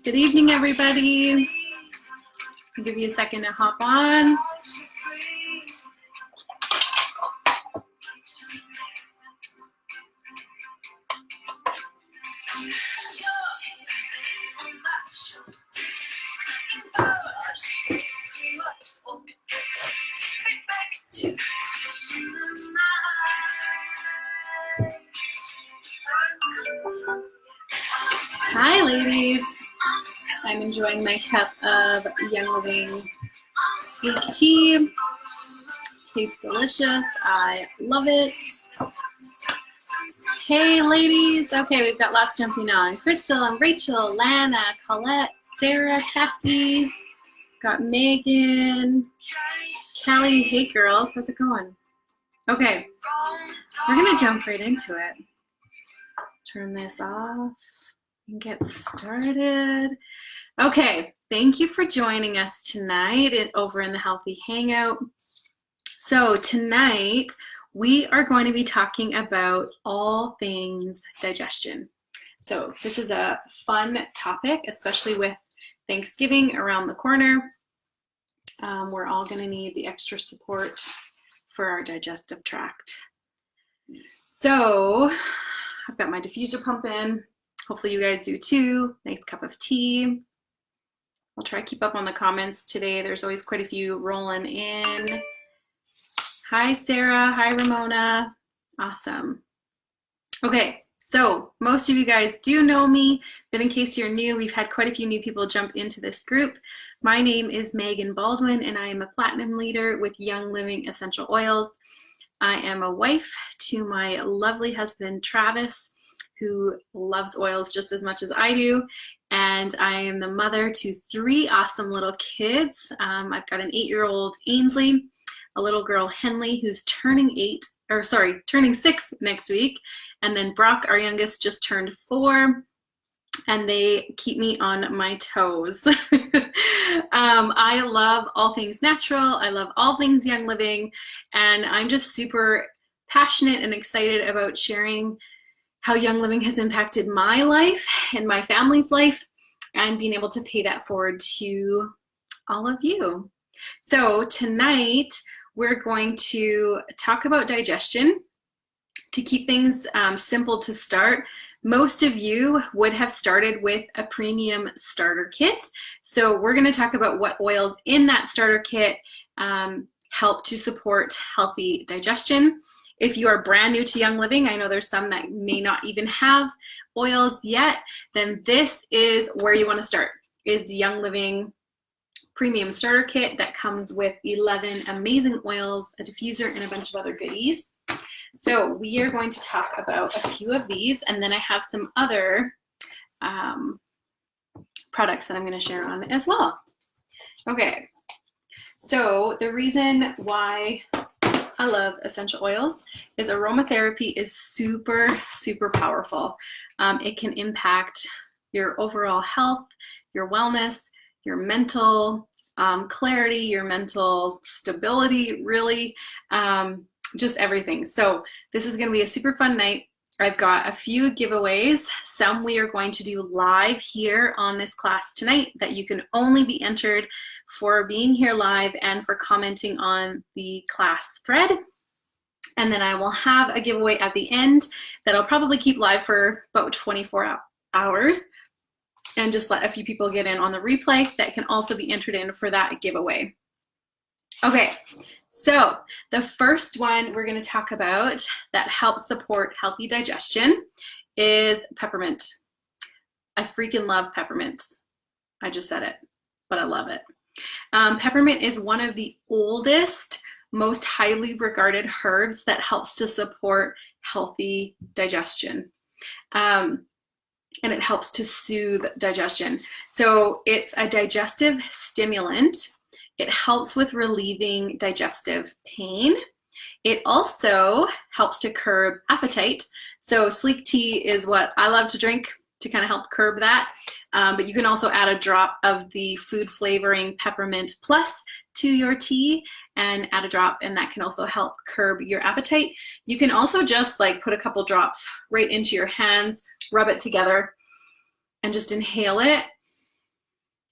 Good evening, everybody. I'll give you a second to hop on. Hi, ladies. I'm enjoying my cup of Young Living sleek tea. Tastes delicious. I love it. Hey, ladies. Okay, we've got lots jumping on. Crystal and Rachel, Lana, Colette, Sarah, Cassie. Got Megan, Callie. Hey, girls. How's it going? Okay, we're going to jump right into it. Turn this off and get started. Okay, thank you for joining us tonight over in the Healthy Hangout. So tonight we are going to be talking about all things digestion. So this is a fun topic, especially with Thanksgiving around the corner. We're all going to need the extra support for our digestive tract. So I've got my diffuser pumping. Hopefully you guys do too. Nice cup of tea. I'll try to keep up on the comments today. There's always quite a few rolling in. Hi, Sarah. Hi, Ramona. Awesome. Okay, so most of you guys do know me, but in case you're new, we've had quite a few new people jump into this group. My name is Megan Baldwin, and I am a platinum leader with Young Living Essential Oils. I am a wife to my lovely husband, Travis, who loves oils just as much as I do. And I am the mother to 3 awesome little kids. I've got an 8-year-old Ainsley, a little girl Henley, who's turning 6 next week. And then Brock, our youngest, just turned 4. And they keep me on my toes. I love all things natural. I love all things Young Living. And I'm just super passionate and excited about sharing how Young Living has impacted my life and my family's life, and being able to pay that forward to all of you. So tonight we're going to talk about digestion. To keep things simple to start, most of you would have started with a premium starter kit. So we're going to talk about what oils in that starter kit help to support healthy digestion. If you are brand new to Young Living, I know there's some that may not even have oils yet, then this is where you want to start, is the Young Living Premium Starter Kit that comes with 11 amazing oils, a diffuser, and a bunch of other goodies. So we are going to talk about a few of these, and then I have some other products that I'm going to share on as well. Okay, so the reason why I love essential oils is aromatherapy is super, super powerful. It can impact your overall health, your wellness, your mental clarity, your mental stability, really, just everything. So this is going to be a super fun night. I've got a few giveaways. Some we are going to do live here on this class tonight that you can only be entered for being here live and for commenting on the class thread. And then I will have a giveaway at the end that I'll probably keep live for about 24 hours and just let a few people get in on the replay that can also be entered in for that giveaway. Okay, so the first one we're going to talk about that helps support healthy digestion is peppermint. I freaking love peppermint. I just said it, but I love it. Peppermint is one of the oldest, most highly regarded herbs that helps to support healthy digestion. And it helps to soothe digestion. So it's a digestive stimulant. It helps with relieving digestive pain. It also helps to curb appetite. So sleek tea is what I love to drink to kind of help curb that. But you can also add a drop of the food flavoring Peppermint Plus to your tea and add a drop, and that can also help curb your appetite. You can also just like put a couple drops right into your hands, rub it together, and just inhale it.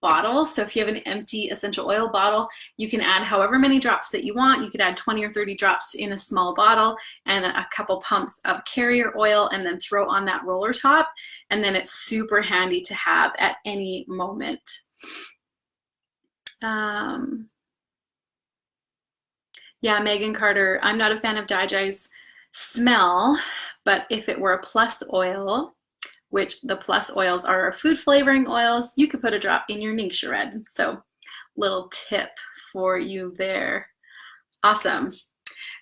bottle. So if you have an empty essential oil bottle, you can add however many drops that you want. You could add 20 or 30 drops in a small bottle and a couple pumps of carrier oil, and then throw on that roller top. And then it's super handy to have at any moment. Yeah, Megan Carter, I'm not a fan of Digi's smell, but if it were a plus oil, which the plus oils are our food flavoring oils, you could put a drop in your Ningxia Red. So little tip for you there. Awesome.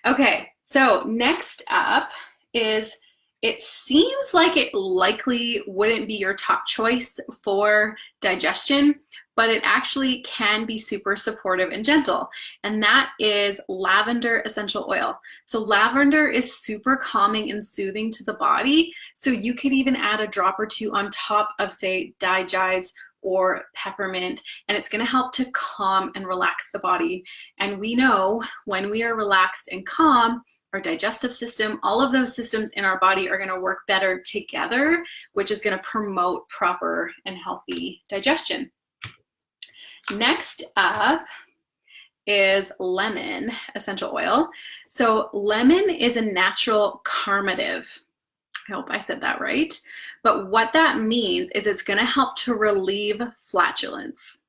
Okay, so next up is, it seems like it likely wouldn't be your top choice for digestion, but it actually can be super supportive and gentle, and that is lavender essential oil. So lavender is super calming and soothing to the body, so you could even add a drop or two on top of, say, Digi's or peppermint, and it's going to help to calm and relax the body. And we know when we are relaxed and calm, our digestive system, all of those systems in our body are going to work better together, which is going to promote proper and healthy digestion. Next up is lemon essential oil. So lemon is a natural carminative. I hope I said that right. But what that means is it's going to help to relieve flatulence.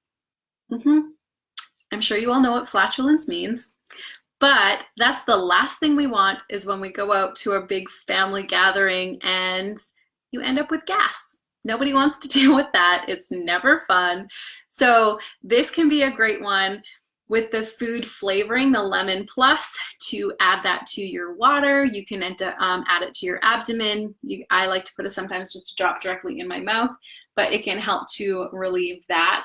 I'm sure you all know what flatulence means, but that's the last thing we want, is when we go out to a big family gathering and you end up with gas. Nobody wants to deal with that. It's never fun. So this can be a great one with the food flavoring, the lemon plus, to add that to your water. You can add it to your abdomen. I like to put it sometimes just to drop directly in my mouth, but it can help to relieve that.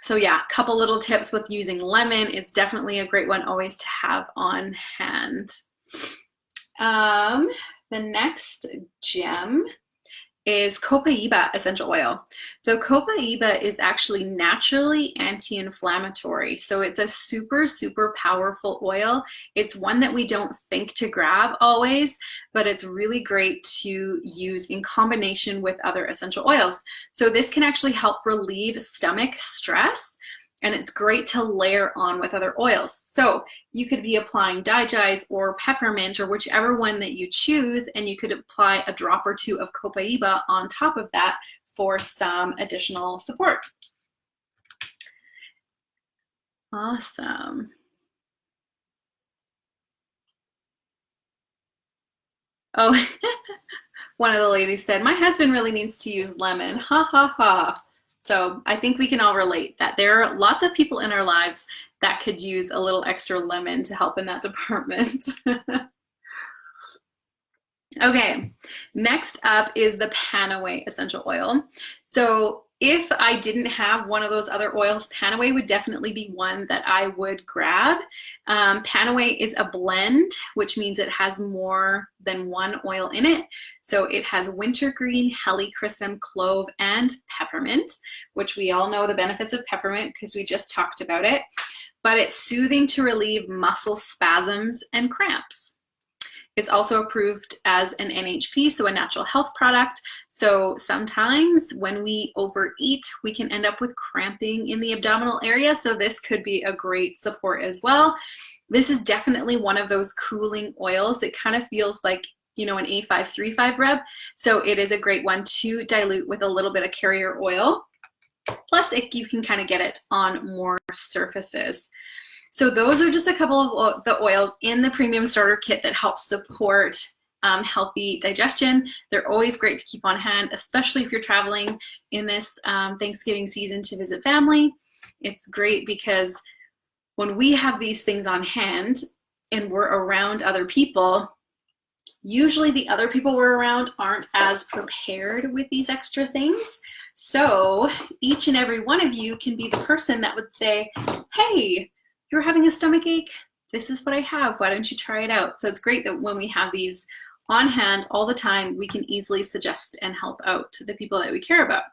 So yeah, a couple little tips with using lemon. It's definitely a great one always to have on hand. The next gem is copaiba essential oil. So copaiba is actually naturally anti-inflammatory. So it's a super, super powerful oil. It's one that we don't think to grab always, but it's really great to use in combination with other essential oils. So this can actually help relieve stomach stress, and it's great to layer on with other oils. So you could be applying Digi's or peppermint or whichever one that you choose, and you could apply a drop or two of copaiba on top of that for some additional support. Awesome. Oh, one of the ladies said, my husband really needs to use lemon. Ha ha ha. So I think we can all relate that there are lots of people in our lives that could use a little extra lemon to help in that department. Okay, next up is the Panaway essential oil. So if I didn't have one of those other oils, Panaway would definitely be one that I would grab. Panaway is a blend, which means it has more than one oil in it. So it has wintergreen, helichrysum, clove, and peppermint, which we all know the benefits of peppermint because we just talked about it. But it's soothing to relieve muscle spasms and cramps. It's also approved as an NHP, so a natural health product. So sometimes when we overeat, we can end up with cramping in the abdominal area. So this could be a great support as well. This is definitely one of those cooling oils. It kind of feels like, you know, an A535 rub. So it is a great one to dilute with a little bit of carrier oil. Plus, you can kind of get it on more surfaces. So those are just a couple of the oils in the premium starter kit that help support healthy digestion. They're always great to keep on hand, especially if you're traveling in this Thanksgiving season to visit family. It's great because when we have these things on hand and we're around other people, usually the other people we're around aren't as prepared with these extra things. So each and every one of you can be the person that would say, hey, you're having a stomach ache, this is what I have, why don't you try it out? So it's great that when we have these on hand all the time, we can easily suggest and help out the people that we care about.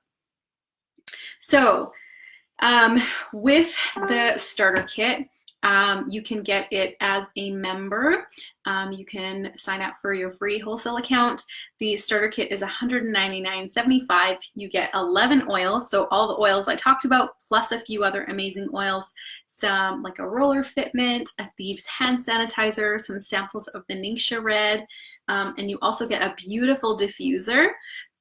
So with the starter kit, You can get it as a member. You can sign up for your free wholesale account. The starter kit is $199.75. You get 11 oils, so all the oils I talked about, plus a few other amazing oils, some like a roller fitment, a Thieves hand sanitizer, some samples of the Ningxia Red, and you also get a beautiful diffuser.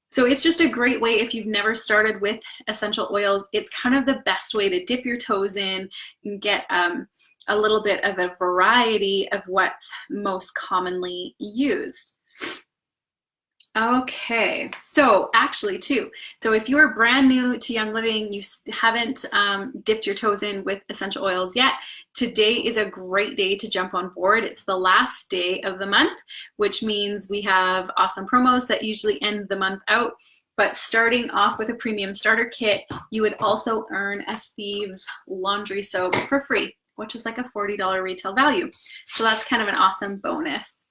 So it's just a great way if you've never started with essential oils. It's kind of the best way to dip your toes in and get a little bit of a variety of what's most commonly used. Okay, so actually too, so if you're brand new to Young Living, you haven't dipped your toes in with essential oils yet, today is a great day to jump on board. It's the last day of the month, which means we have awesome promos that usually end the month out. But starting off with a premium starter kit, you would also earn a Thieves laundry soap for free, which is like a $40 retail value. So that's kind of an awesome bonus.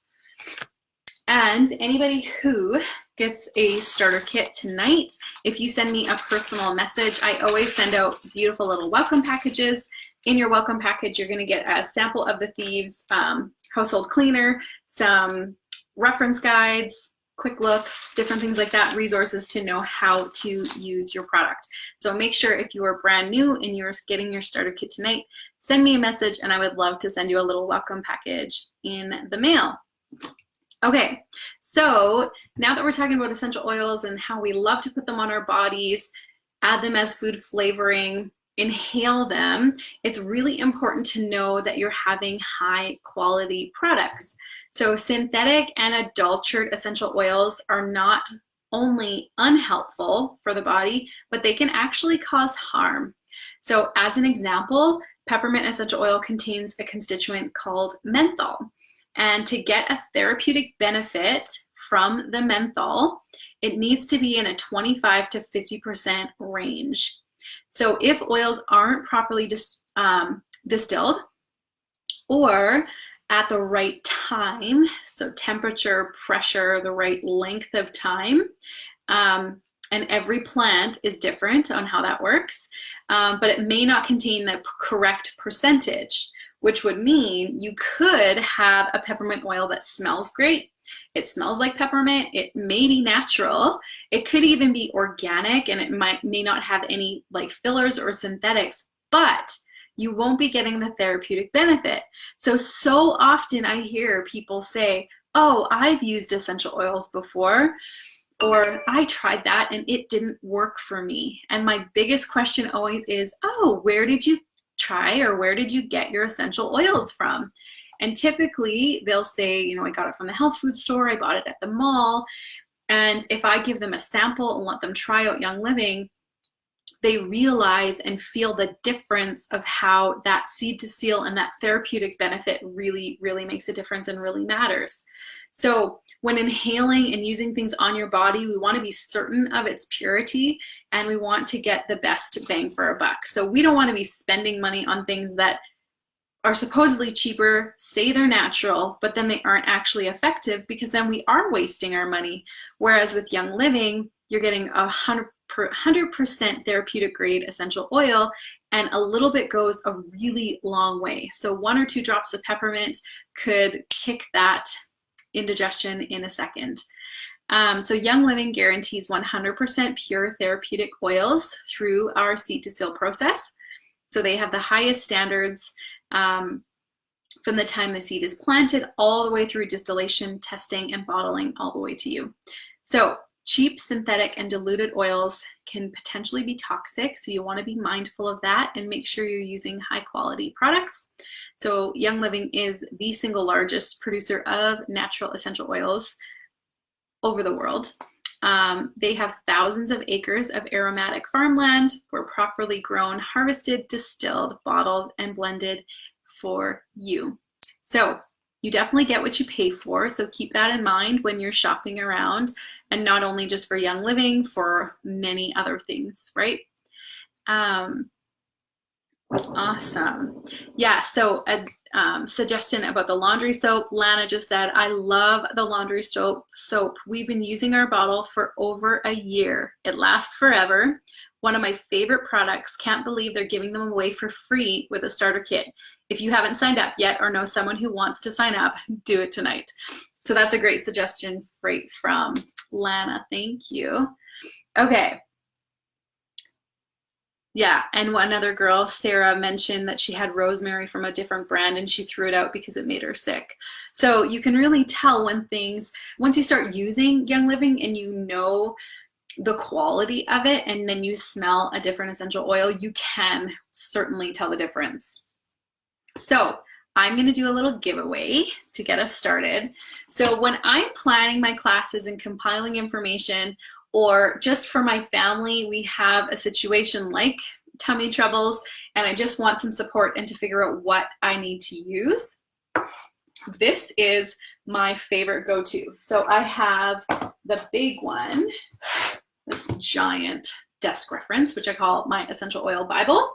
And anybody who gets a starter kit tonight, if you send me a personal message, I always send out beautiful little welcome packages. In your welcome package, you're going to get a sample of the Thieves household cleaner, some reference guides, quick looks, different things like that, resources to know how to use your product. So make sure if you are brand new and you're getting your starter kit tonight, send me a message and I would love to send you a little welcome package in the mail. Okay, so now that we're talking about essential oils and how we love to put them on our bodies, add them as food flavoring, inhale them, it's really important to know that you're having high quality products. So synthetic and adulterated essential oils are not only unhelpful for the body, but they can actually cause harm. So as an example, peppermint essential oil contains a constituent called menthol. And to get a therapeutic benefit from the menthol, it needs to be in a 25 to 50% range. So if oils aren't properly distilled or at the right time, so temperature, pressure, the right length of time, and every plant is different on how that works, but it may not contain the correct percentage, which would mean you could have a peppermint oil that smells great. It smells like peppermint. It may be natural. It could even be organic, and it may not have any like fillers or synthetics, but you won't be getting the therapeutic benefit. So often I hear people say, oh, I've used essential oils before, or I tried that and it didn't work for me. And my biggest question always is, oh, where did you try or where did you get your essential oils from? And typically they'll say, you know, I got it from the health food store, I bought it at the mall. And if I give them a sample and let them try out Young Living, they realize and feel the difference of how that seed to seal and that therapeutic benefit really, really makes a difference and really matters. So when inhaling and using things on your body, we want to be certain of its purity and we want to get the best bang for our buck. So we don't want to be spending money on things that are supposedly cheaper, say they're natural, but then they aren't actually effective, because then we are wasting our money. Whereas with Young Living, you're getting 100% therapeutic grade essential oil, and a little bit goes a really long way. So 1 or 2 drops of peppermint could kick that indigestion in a second. So Young Living guarantees 100% pure therapeutic oils through our seed to seal process. So they have the highest standards from the time the seed is planted all the way through distillation, testing, and bottling all the way to you. So cheap synthetic and diluted oils can potentially be toxic, so you want to be mindful of that and make sure you're using high quality products. So Young Living is the single largest producer of natural essential oils over the world. They have thousands of acres of aromatic farmland where properly grown, harvested, distilled, bottled, and blended for you. So you definitely get what you pay for, so keep that in mind when you're shopping around, and not only just for Young Living, for many other things, right? Awesome. Yeah, so a suggestion about the laundry soap. Lana just said, I love the laundry soap. We've been using our bottle for over a year. It lasts forever. One of my favorite products. Can't believe they're giving them away for free with a starter kit. If you haven't signed up yet or know someone who wants to sign up, do it tonight. So that's a great suggestion right from Lana. Thank you. Okay. Yeah, and one other girl, Sarah, mentioned that she had rosemary from a different brand and she threw it out because it made her sick. So you can really tell when things, once you start using Young Living and you know the quality of it, and then you smell a different essential oil, you can certainly tell the difference. So I'm going to do a little giveaway to get us started. So when I'm planning my classes and compiling information, or just for my family, we have a situation like tummy troubles and I just want some support and to figure out what I need to use, this is my favorite go-to. So I have the big one, this giant desk reference, which I call my essential oil Bible.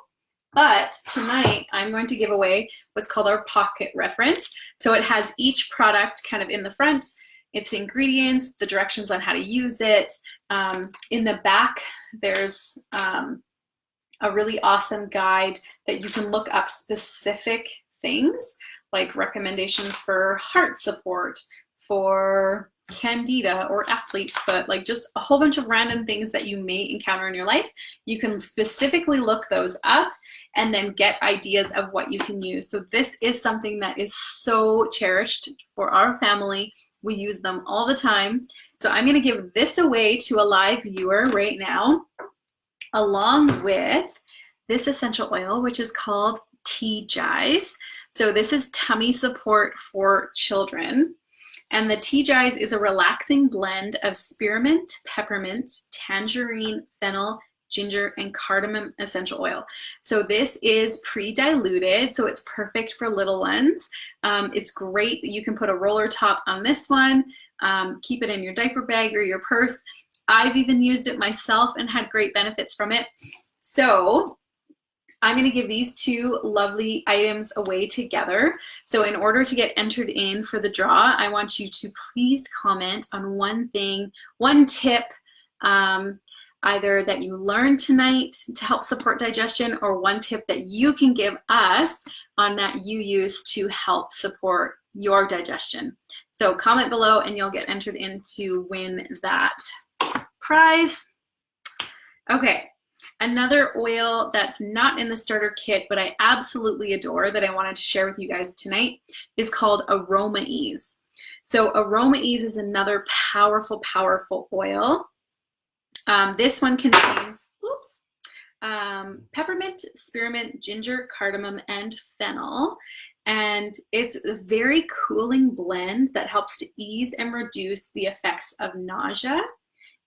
But tonight I'm going to give away what's called our pocket reference. So it has each product kind of in the front, its ingredients, the directions on how to use it. In the back, there's a really awesome guide that you can look up specific things like recommendations for heart support, for candida or athlete's foot, like just a whole bunch of random things that you may encounter in your life. You can specifically look those up and then get ideas of what you can use. So this is something that is so cherished for our family. We use them all the time. So I'm going to give this away to a live viewer right now, along with this essential oil, which is called Tea Jies. So this is tummy support for children. And the Tea Jies is a relaxing blend of spearmint, peppermint, tangerine, fennel, ginger, and cardamom essential oil. So this is pre-diluted, so it's perfect for little ones. It's great that you can put a roller top on this one, keep it in your diaper bag or your purse. I've even used it myself and had great benefits from it. So I'm going to give these two lovely items away together. So in order to get entered in for the draw, I want you to please comment on one thing, one tip, either that you learned tonight to help support digestion, or one tip that you can give us on that you use to help support your digestion. So comment below and you'll get entered in to win that prize. Okay. Another oil that's not in the starter kit, but I absolutely adore, that I wanted to share with you guys tonight, is called Aroma Ease. So Aroma Ease is another powerful, powerful oil. This one contains peppermint, spearmint, ginger, cardamom, and fennel. And it's a very cooling blend that helps to ease and reduce the effects of nausea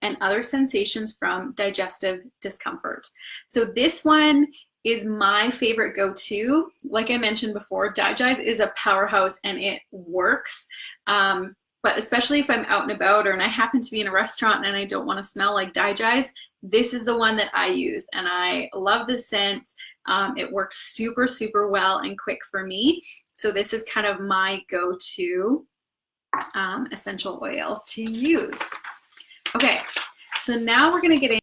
and other sensations from digestive discomfort. So this one is my favorite go-to. Like I mentioned before, Digize is a powerhouse and it works. But especially if I'm out and about, or and I happen to be in a restaurant and I don't want to smell like Digize, this is the one that I use, and I love the scent. It works super, super well and quick for me. So this is kind of my go-to essential oil to use. Okay, so now we're going to get into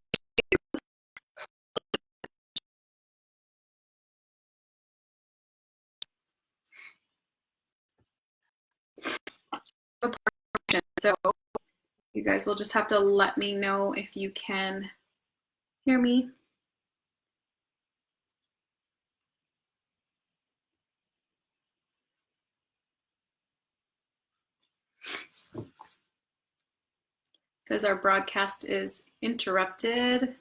so you guys will just have to let me know if you can hear me. Says our broadcast is interrupted.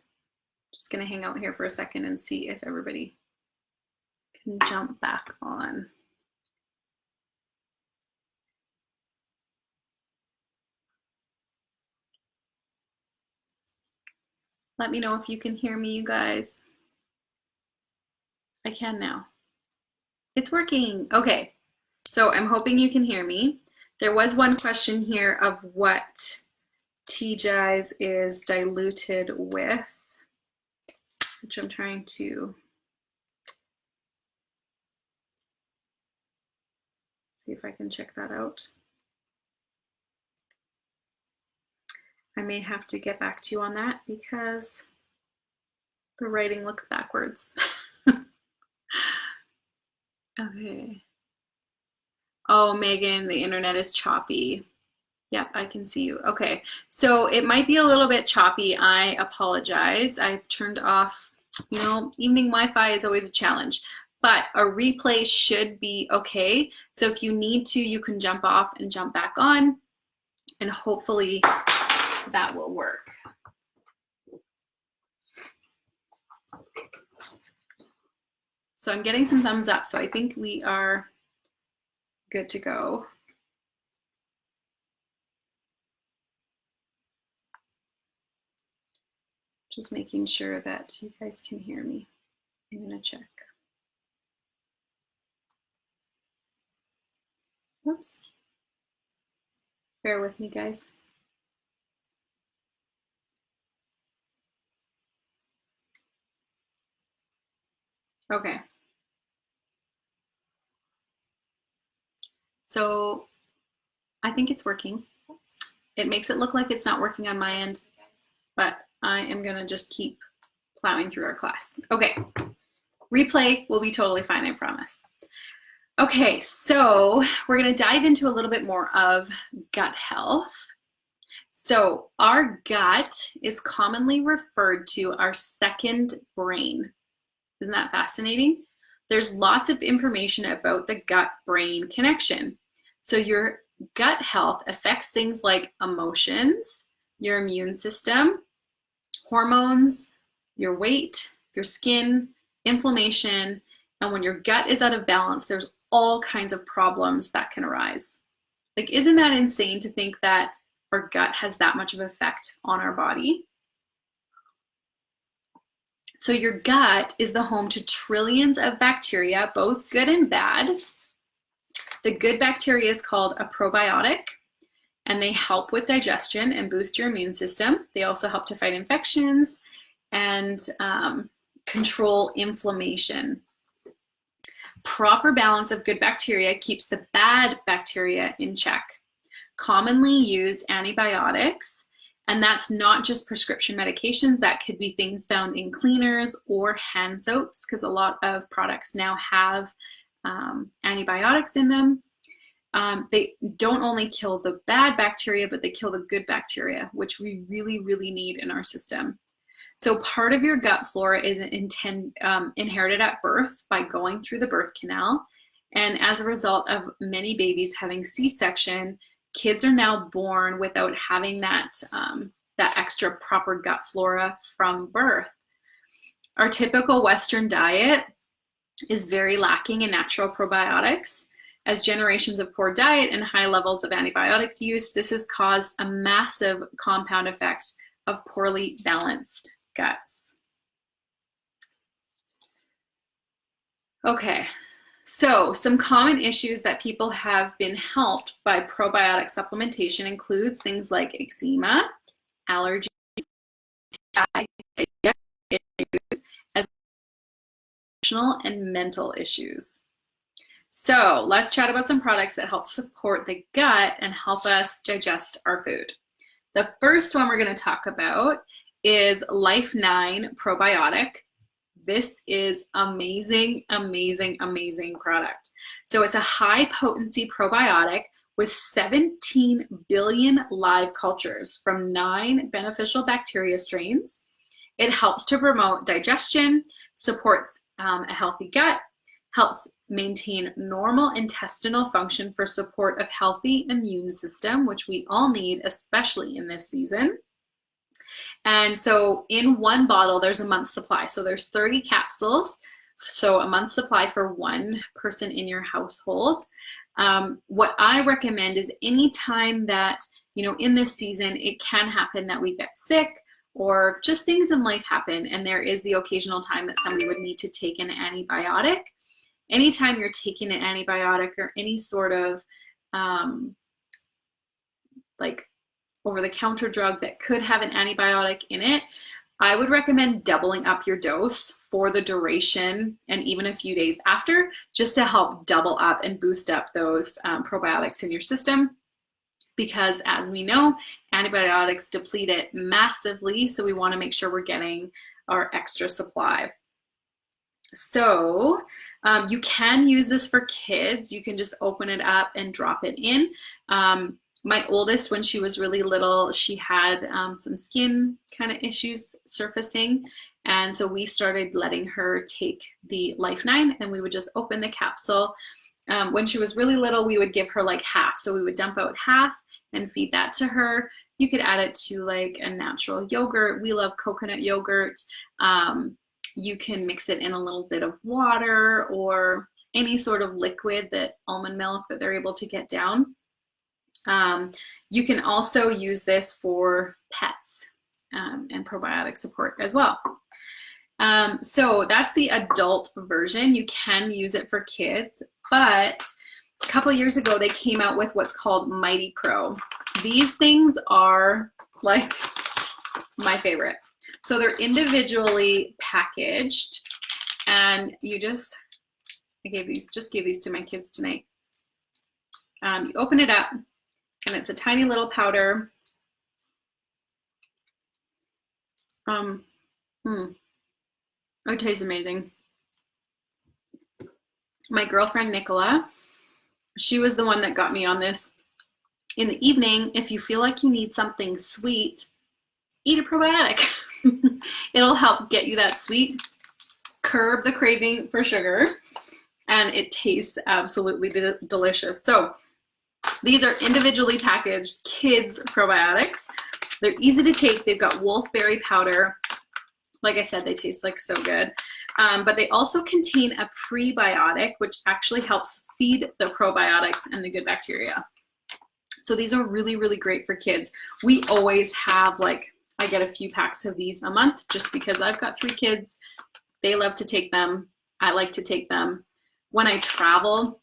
Just going to hang out here for a second and see if everybody can jump back on. Let me know if you can hear me, you guys. I can now. It's working. Okay, so I'm hoping you can hear me. There was one question here of what Digize is diluted with, which I'm trying to see if I can check that out. I may have to get back to you on that because the writing looks backwards. Okay. Oh, Megan, the internet is choppy. Yep, I can see you. Okay, so it might be a little bit choppy. I apologize. I've turned off, evening Wi-Fi is always a challenge, but a replay should be okay. So if you need to, you can jump off and jump back on, and hopefully that will work. So I'm getting some thumbs up, so I think we are good to go. Just making sure that you guys can hear me. I'm gonna check. Oops. Bear with me, guys. Okay. So I think it's working. It makes it look like it's not working on my end, but I am gonna just keep plowing through our class. Okay, replay will be totally fine, I promise. Okay, so we're gonna dive into a little bit more of gut health. So our gut is commonly referred to our second brain. Isn't that fascinating? There's lots of information about the gut-brain connection. So your gut health affects things like emotions, your immune system, hormones, your weight, your skin, inflammation, and when your gut is out of balance, there's all kinds of problems that can arise. Like, isn't that insane to think that our gut has that much of an effect on our body? So your gut is the home to trillions of bacteria, both good and bad. The good bacteria is called a probiotic, and they help with digestion and boost your immune system. They also help to fight infections and control inflammation. Proper balance of good bacteria keeps the bad bacteria in check. Commonly used antibiotics, and that's not just prescription medications, that could be things found in cleaners or hand soaps, because a lot of products now have antibiotics in them. They don't only kill the bad bacteria, but they kill the good bacteria, which we really, really need in our system. So part of your gut flora is inherited at birth by going through the birth canal. And as a result of many babies having C-section, kids are now born without having that extra proper gut flora from birth. Our typical Western diet is very lacking in natural probiotics. As generations of poor diet and high levels of antibiotics use, this has caused a massive compound effect of poorly balanced guts. Okay. So some common issues that people have been helped by probiotic supplementation includes things like eczema, allergies, issues, as well as emotional and mental issues. So let's chat about some products that help support the gut and help us digest our food. The first one we're going to talk about is Life 9 Probiotic. This is amazing, amazing, amazing product. So it's a high potency probiotic with 17 billion live cultures from 9 beneficial bacteria strains. It helps to promote digestion, supports a healthy gut, helps maintain normal intestinal function for support of healthy immune system, which we all need, especially in this season. And so in one bottle, there's a month's supply. So there's 30 capsules. So a month's supply for one person in your household. What I recommend is anytime that, in this season, it can happen that we get sick or just things in life happen. And there is the occasional time that somebody would need to take an antibiotic. Anytime you're taking an antibiotic or any sort of like over-the-counter drug that could have an antibiotic in it, I would recommend doubling up your dose for the duration and even a few days after, just to help double up and boost up those probiotics in your system. Because as we know, antibiotics deplete it massively, so we want to make sure we're getting our extra supply. So you can use this for kids. You can just open it up and drop it in. My oldest, when she was really little, she had some skin kind of issues surfacing. And so we started letting her take the Life 9, and we would just open the capsule. When she was really little, we would give her like half. So we would dump out half and feed that to her. You could add it to like a natural yogurt. We love coconut yogurt. You can mix it in a little bit of water or any sort of liquid, that almond milk that they're able to get down. You can also use this for pets and probiotic support as well. So that's the adult version. You can use it for kids, but a couple years ago they came out with what's called Mighty Pro. These things are like my favorite. So they're individually packaged, and you just, I gave these to my kids tonight. You open it up, and it's a tiny little powder. It tastes amazing. My girlfriend Nicola, she was the one that got me on this. In the evening, if you feel like you need something sweet, eat a probiotic. It'll help get you that sweet, curb the craving for sugar, and it tastes absolutely delicious. So these are individually packaged kids probiotics. They're easy to take. They've got wolfberry powder. Like I said, they taste like so good. But they also contain a prebiotic, which actually helps feed the probiotics and the good bacteria. So these are really, really great for kids. We always have, like, I get a few packs of these a month just because I've got 3 kids. They love to take them. I like to take them. When I travel,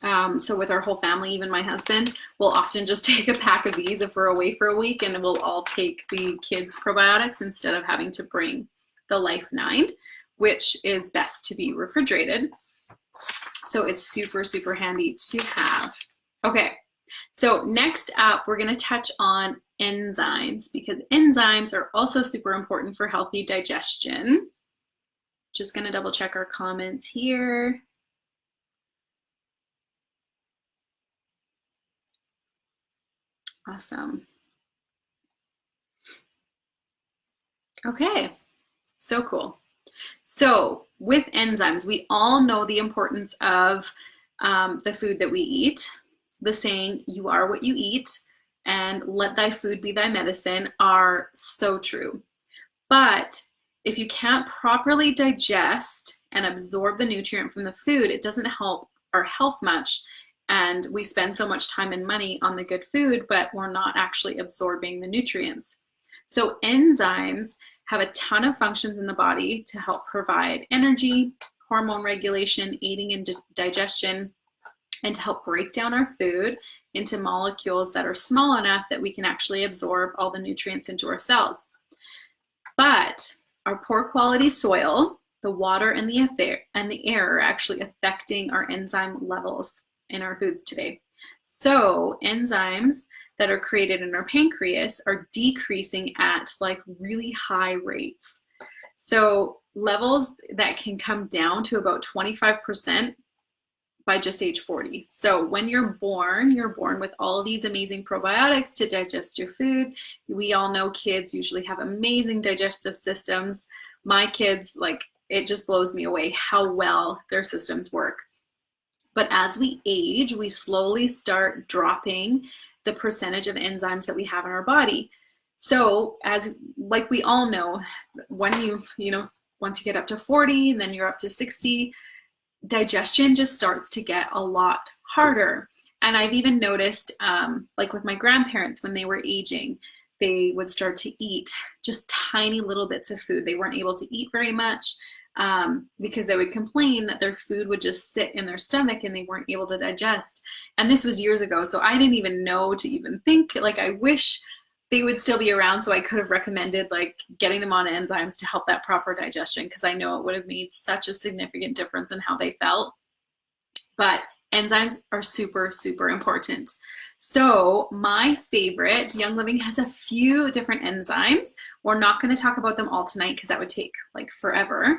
so with our whole family, even my husband, we'll often just take a pack of these if we're away for a week, and we'll all take the kids' probiotics instead of having to bring the Life 9, which is best to be refrigerated. So it's super, super handy to have. Okay, so next up, we're going to touch on enzymes, because enzymes are also super important for healthy digestion. Just going to double check our comments here. Awesome. Okay, so cool. So with enzymes, we all know the importance of the food that we eat. The saying, you are what you eat, and let thy food be thy medicine, are so true. But if you can't properly digest and absorb the nutrient from the food, it doesn't help our health much. And we spend so much time and money on the good food, but we're not actually absorbing the nutrients. So enzymes have a ton of functions in the body to help provide energy, hormone regulation, aiding in digestion, and to help break down our food into molecules that are small enough that we can actually absorb all the nutrients into our cells. But our poor quality soil, the water and the air are actually affecting our enzyme levels in our foods today. So enzymes that are created in our pancreas are decreasing at like really high rates. So levels that can come down to about 25% by just age 40. So when you're born with all of these amazing probiotics to digest your food. We all know kids usually have amazing digestive systems. My kids, like, it just blows me away how well their systems work. But as we age, we slowly start dropping the percentage of enzymes that we have in our body. So as like we all know, when once you get up to 40, then you're up to 60, digestion just starts to get a lot harder. And I've even noticed, like with my grandparents, when they were aging, they would start to eat just tiny little bits of food. They weren't able to eat very much because they would complain that their food would just sit in their stomach and they weren't able to digest. And this was years ago, so I didn't even know to even think. Like, I wish they would still be around so I could have recommended like getting them on enzymes to help that proper digestion, because I know it would have made such a significant difference in how they felt. But enzymes are super, super important. So my favorite, Young Living has a few different enzymes. We're not going to talk about them all tonight because that would take like forever.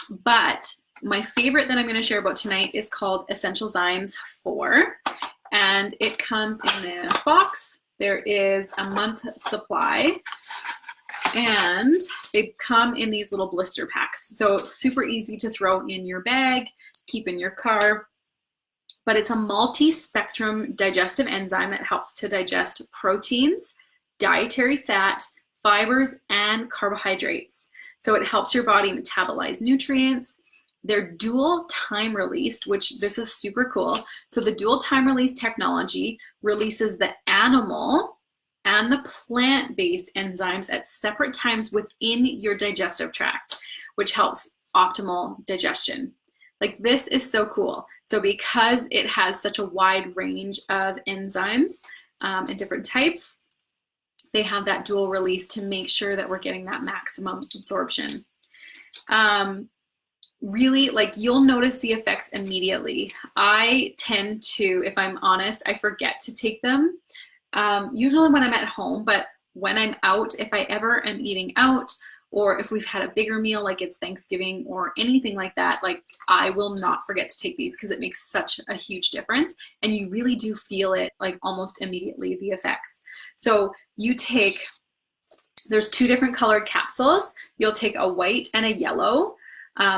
But my favorite that I'm going to share about tonight is called Essential Zymes 4, and it comes in a box. There is a month supply, and they come in these little blister packs. So super easy to throw in your bag, keep in your car. But it's a multi-spectrum digestive enzyme that helps to digest proteins, dietary fat, fibers, and carbohydrates. So it helps your body metabolize nutrients. They're dual time released, which this is super cool. So the dual time release technology releases the animal and the plant-based enzymes at separate times within your digestive tract, which helps optimal digestion. Like, this is so cool. So because it has such a wide range of enzymes and different types, they have that dual release to make sure that we're getting that maximum absorption. Really, like, you'll notice the effects immediately. I tend to, if I'm honest, I forget to take them, usually when I'm at home, but when I'm out, if I ever am eating out, or if we've had a bigger meal, like it's Thanksgiving or anything like that, like, I will not forget to take these because it makes such a huge difference. And you really do feel it, like, almost immediately, the effects. So you take, there's 2 different colored capsules. You'll take a white and a yellow.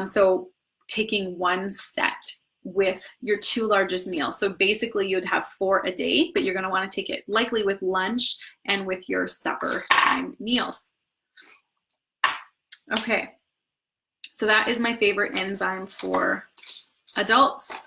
So taking 1 set with your 2 largest meals. So basically you'd have 4 a day, but you're going to want to take it likely with lunch and with your supper time meals. Okay, so that is my favorite enzyme for adults.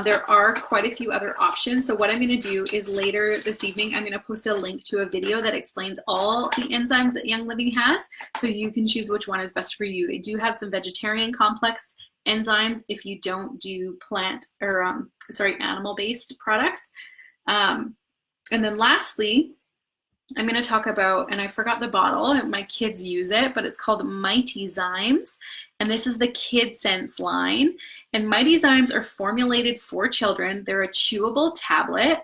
There are quite a few other options. So what I'm going to do is later this evening, I'm going to post a link to a video that explains all the enzymes that Young Living has, so you can choose which one is best for you. They do have some vegetarian complex enzymes if you don't do plant or animal-based products. And then lastly, I'm going to talk about, and I forgot the bottle, and my kids use it, but it's called Mighty Zymes. And this is the Kid Sense line. And Mighty Zymes are formulated for children. They're a chewable tablet.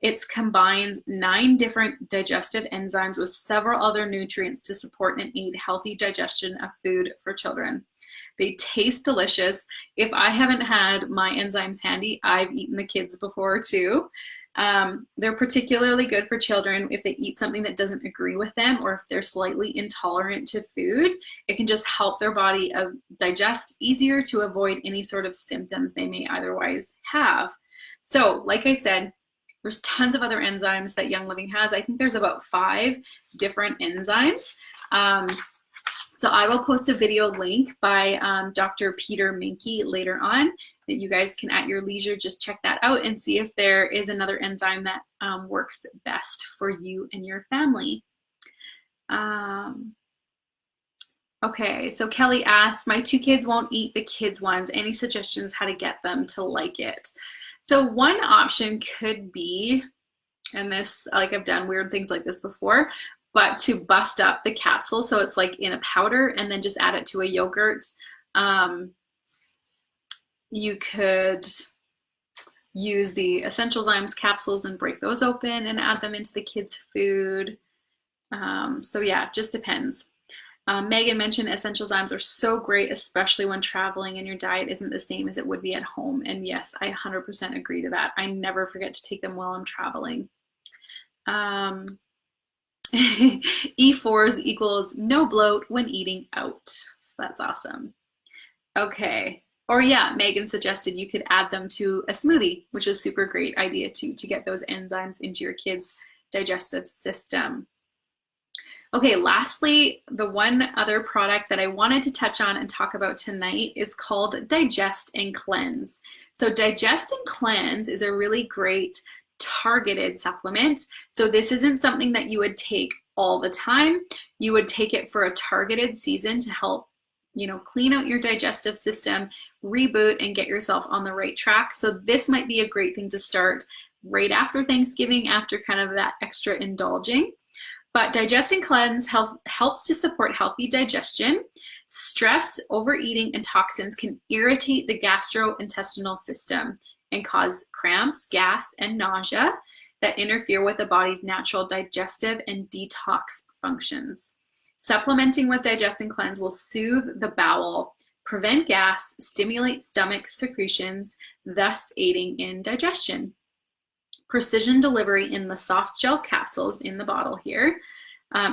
It combines 9 different digestive enzymes with several other nutrients to support and aid healthy digestion of food for children. They taste delicious. If I haven't had my enzymes handy, I've eaten the kids before too. They're particularly good for children if they eat something that doesn't agree with them, or if they're slightly intolerant to food. It can just help their body digest easier to avoid any sort of symptoms they may otherwise have. So, like I said, there's tons of other enzymes that Young Living has. I think there's about 5 different enzymes. So I will post a video link by Dr. Peter Minke later on that you guys can, at your leisure, just check that out and see if there is another enzyme that works best for you and your family. Okay, so Kelly asks, my 2 kids won't eat the kids' ones. Any suggestions how to get them to like it? So one option could be, and this, like, I've done weird things like this before, but to bust up the capsule so it's like in a powder and then just add it to a yogurt. You could use the Essential Zymes capsules and break those open and add them into the kids' food. So yeah, it just depends. Megan mentioned Essential Zymes are so great, especially when traveling and your diet isn't the same as it would be at home. And yes, I 100% agree to that. I never forget to take them while I'm traveling. E4s equals no bloat when eating out. So that's awesome. Okay. Or yeah, Megan suggested you could add them to a smoothie, which is a super great idea too, to get those enzymes into your kids' digestive system. Okay, lastly, the one other product that I wanted to touch on and talk about tonight is called Digest and Cleanse. So Digest and Cleanse is a really great targeted supplement. So this isn't something that you would take all the time. You would take it for a targeted season to help, you know, clean out your digestive system, reboot, and get yourself on the right track. So this might be a great thing to start right after Thanksgiving, after kind of that extra indulging. But Digest and Cleanse helps to support healthy digestion. Stress, overeating, and toxins can irritate the gastrointestinal system and cause cramps, gas, and nausea that interfere with the body's natural digestive and detox functions. Supplementing with Digest and Cleanse will soothe the bowel, prevent gas, stimulate stomach secretions, thus aiding in digestion. Precision delivery in the soft gel capsules in the bottle here,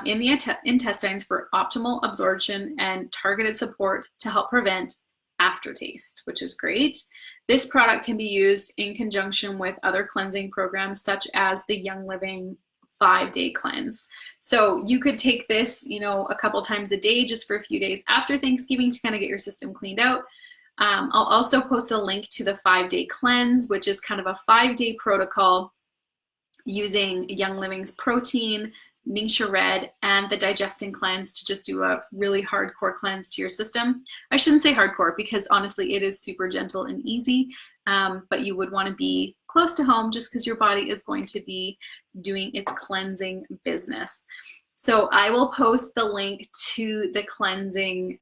in the intestines for optimal absorption and targeted support to help prevent aftertaste, which is great. This product can be used in conjunction with other cleansing programs such as the Young Living 5-day cleanse. So you could take this, you know, a couple times a day just for a few days after Thanksgiving to kind of get your system cleaned out. I'll also post a link to the 5-day cleanse, which is kind of a 5-day protocol using Young Living's protein, Ningxia Red, and the Digestion cleanse to just do a really hardcore cleanse to your system. I shouldn't say hardcore because honestly it is super gentle and easy, but you would want to be close to home just because your body is going to be doing its cleansing business. So I will post the link to the cleansing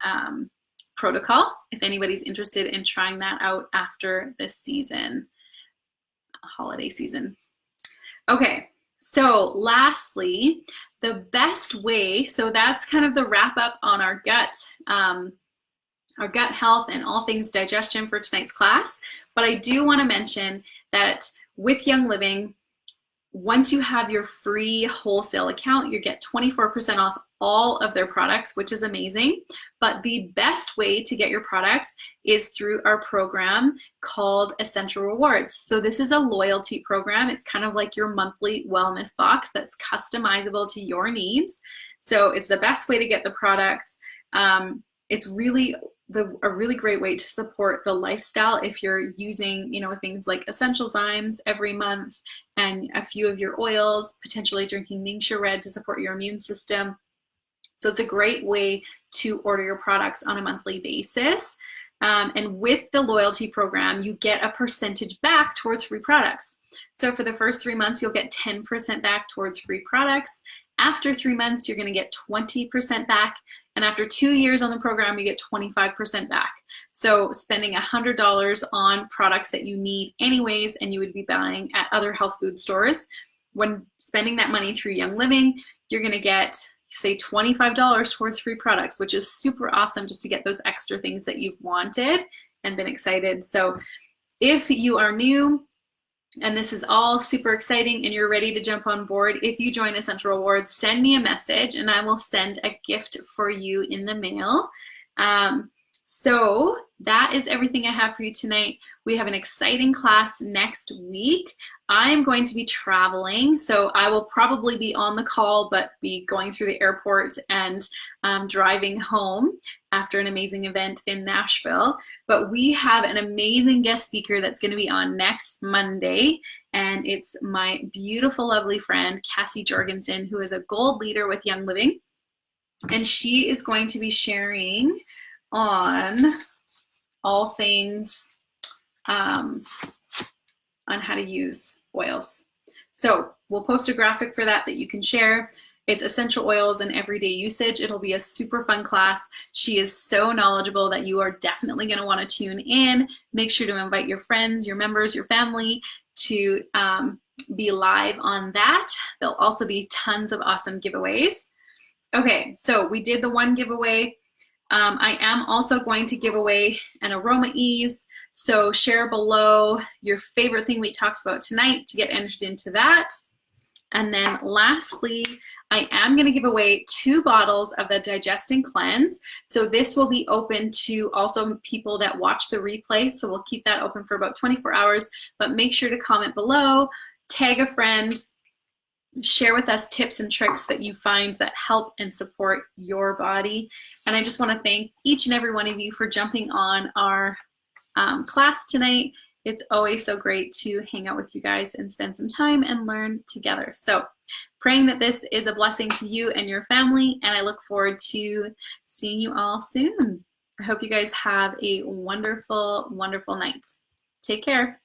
protocol if anybody's interested in trying that out after this season, holiday season. Okay, so lastly, the best way, so that's kind of the wrap up on our gut health and all things digestion for tonight's class. But I do want to mention that with Young Living, once you have your free wholesale account, you get 24% off all of their products, which is amazing. But the best way to get your products is through our program called Essential Rewards. So this is a loyalty program. It's kind of like your monthly wellness box that's customizable to your needs. So it's the best way to get the products. It's really a really great way to support the lifestyle if you're using, you know, things like essential zymes every month and a few of your oils, potentially drinking Ningxia Red to support your immune system. So it's a great way to order your products on a monthly basis. And with the loyalty program, you get a percentage back towards free products. So for the first 3 months, you'll get 10% back towards free products. After 3 months, you're going to get 20% back. And after 2 years on the program, you get 25% back. So spending $100 on products that you need anyways, and you would be buying at other health food stores, when spending that money through Young Living, you're going to get, say, $25 towards free products, which is super awesome just to get those extra things that you've wanted and been excited. So if you are new, and this is all super exciting and you're ready to jump on board, if you join Essential Rewards, send me a message and I will send a gift for you in the mail. So that is everything I have for you tonight. We have an exciting class next week. I'm going to be traveling, so I will probably be on the call, but be going through the airport and driving home after an amazing event in Nashville. But we have an amazing guest speaker that's going to be on next Monday, and it's my beautiful, lovely friend, Cassie Jorgensen, who is a gold leader with Young Living, and she is going to be sharing on all things on how to use oils. So we'll post a graphic for that you can share. It's essential oils and everyday usage. It'll be a super fun class. She is so knowledgeable that you are definitely going to want to tune in. Make sure to invite your friends, your members, your family to be live on that. There'll also be tons of awesome giveaways. Okay, so we did the one giveaway. I am also going to give away an Aroma Ease, so share below your favorite thing we talked about tonight to get entered into that. And then lastly, I am going to give away 2 bottles of the Digestion Cleanse. So this will be open to also people that watch the replay, so we'll keep that open for about 24 hours, but make sure to comment below, tag a friend, share with us tips and tricks that you find that help and support your body. And I just want to thank each and every one of you for jumping on our class tonight. It's always so great to hang out with you guys and spend some time and learn together. So praying that this is a blessing to you and your family, and I look forward to seeing you all soon. I hope you guys have a wonderful, wonderful night. Take care.